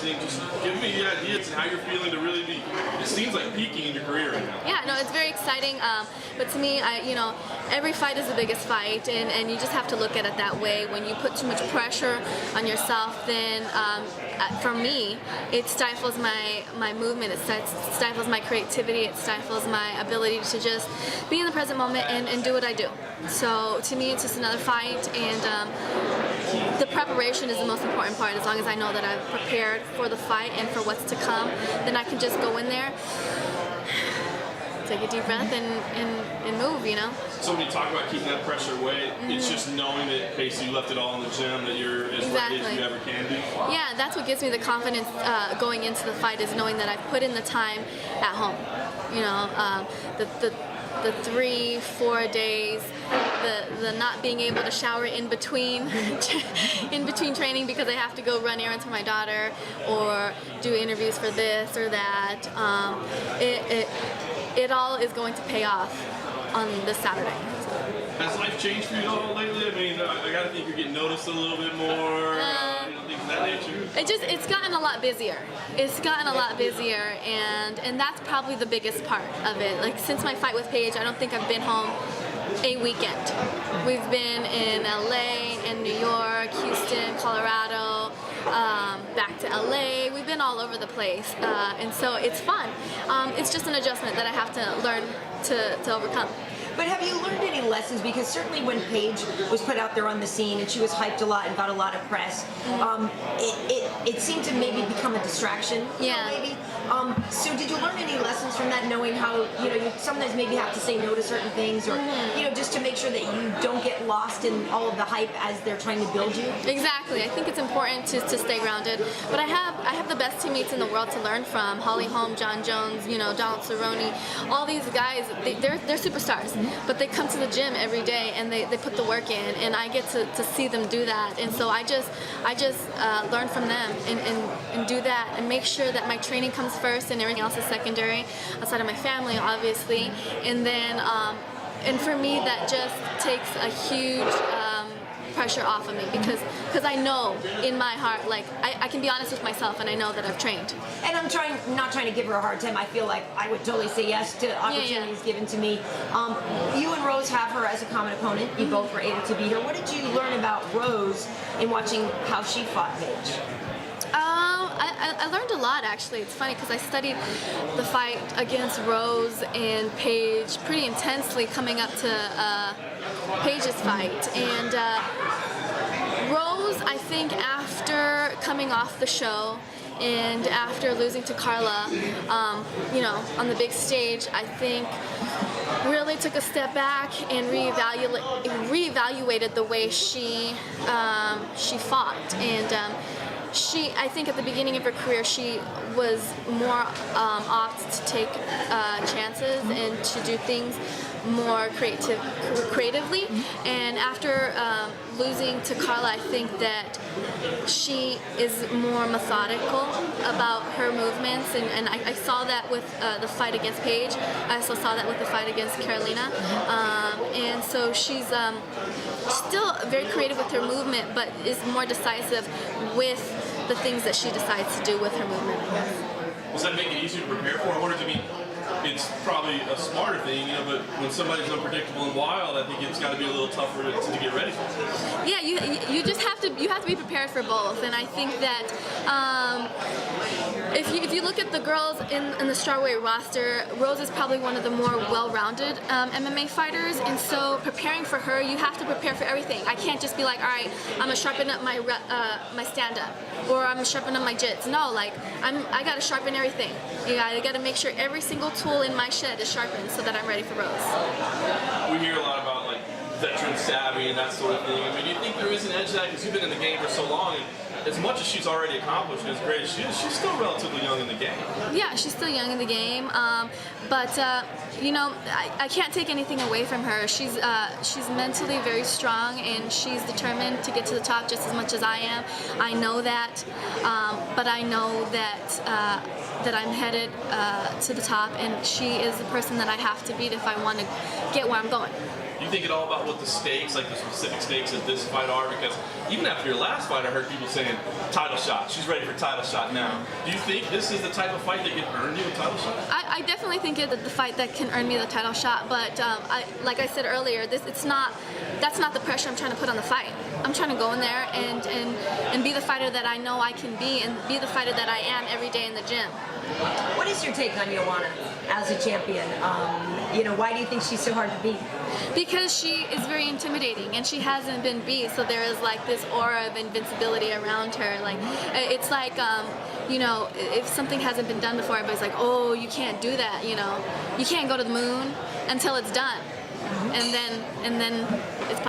boxing. Just give me the ideas and how you're feeling to really be, it seems like peaking in your career right now. Yeah, no, it's very exciting. But to me, every fight is the biggest fight, and you just have to look at it that way. When you put too much pressure on yourself, then for me, it stifles my movement, it stifles my creativity, it stifles my ability to just be in the present moment and do what I do. So to me, it's just another fight, and the preparation is the most important part. As long as I know that I've prepared for the fight and for what's to come, then I can just go in there, take a deep breath, and move, you know? So when you talk about keeping that pressure away, it's just knowing that basically you left it all in the gym, that you're as ready as you ever can be? Yeah, that's what gives me the confidence going into the fight, is knowing that I've put in the time at home. You know, the 3-4 days, the not being able to shower in between training because I have to go run errands for my daughter or do interviews for this or that. It all is going to pay off on this Saturday. Has life changed for you at all lately? I mean, I gotta think you're getting noticed a little bit more, things of that nature. It's gotten a lot busier. It's gotten a lot busier, and that's probably the biggest part of it. Like, since my fight with Paige, I don't think I've been home a weekend. We've been in LA, in New York, Houston, Colorado, back to LA. We've been all over the place, and so it's fun. It's just an adjustment that I have to learn to overcome. But have you learned any lessons? Because certainly when Paige was put out there on the scene and she was hyped a lot and got a lot of press, it seemed to maybe become a distraction. Yeah. Maybe. So did you learn any lessons from that, knowing how you sometimes maybe have to say no to certain things, or just to make sure that you don't get lost in all of the hype as they're trying to build you? Exactly. I think it's important to stay grounded. But I have the best teammates in the world to learn from. Holly Holm, John Jones, Donald Cerrone, all these guys. They're superstars. But they come to the gym every day and they put the work in, and I get to see them do that. And so I just learn from them and do that and make sure that my training comes first and everything else is secondary, outside of my family, obviously. And then and for me, that just takes a huge pressure off of me, because I know in my heart, like, I can be honest with myself, and I know that I've trained. And I'm not trying to give her a hard time. I feel like I would totally say yes to opportunities given to me. You and Rose have her as a common opponent. You both were able to beat her. What did you learn about Rose in watching how she fought Paige? I learned a lot, actually. It's funny because I studied the fight against Rose and Paige pretty intensely coming up to Paige's fight. And Rose, I think after coming off the show and after losing to Carla, on the big stage, I think really took a step back and reevaluated the way she fought. And I think at the beginning of her career, she was more apt to take chances and to do things more creatively. And after losing to Carla, I think that she is more methodical about her movements, and I saw that with the fight against Paige. I also saw that with the fight against Carolina. And so she's still very creative with her movement, but is more decisive with the things that she decides to do with her movement, I guess. Does that make it easier to prepare for? I wonder, it's probably a smarter thing, but when somebody's unpredictable and wild, I think it's got to be a little tougher to get ready for. Yeah, you just have to be prepared for both, and I think that if you look at the girls in the strawweight roster, Rose is probably one of the more well-rounded MMA fighters, and so preparing for her, you have to prepare for everything. I can't just be like, all right, I'm gonna sharpen up my stand-up, or I'm gonna sharpen up my jits. No, like I gotta sharpen everything. I gotta make sure every single tool in my shed is sharpened so that I'm ready for Rose. We hear a lot about like veteran savvy and that sort of thing. I mean, do you think there is an edge to that? Because you've been in the game for so long, and as much as she's already accomplished and as great as she is, she's still relatively young in the game. Yeah, she's still young in the game, but I can't take anything away from her. She's mentally very strong, and she's determined to get to the top just as much as I am. I know that, but I know that I'm headed to the top, and she is the person that I have to beat if I want to get where I'm going. Do you think at all about what the stakes, like the specific stakes of this fight are? Because even after your last fight, I heard people saying, title shot, she's ready for title shot now. Do you think this is the type of fight that can earn you a title shot? I definitely think it's the fight that can earn me the title shot, but like I said earlier, that's not the pressure I'm trying to put on the fight. I'm trying to go in there and be the fighter that I know I can be, and be the fighter that I am every day in the gym. What is your take on Joanna as a champion? Why do you think she's so hard to beat? Because she is very intimidating, and she hasn't been beat, so there is like this aura of invincibility around her. Like it's like if something hasn't been done before, everybody's like, oh, you can't do that. You can't go to the moon until it's done, and then it's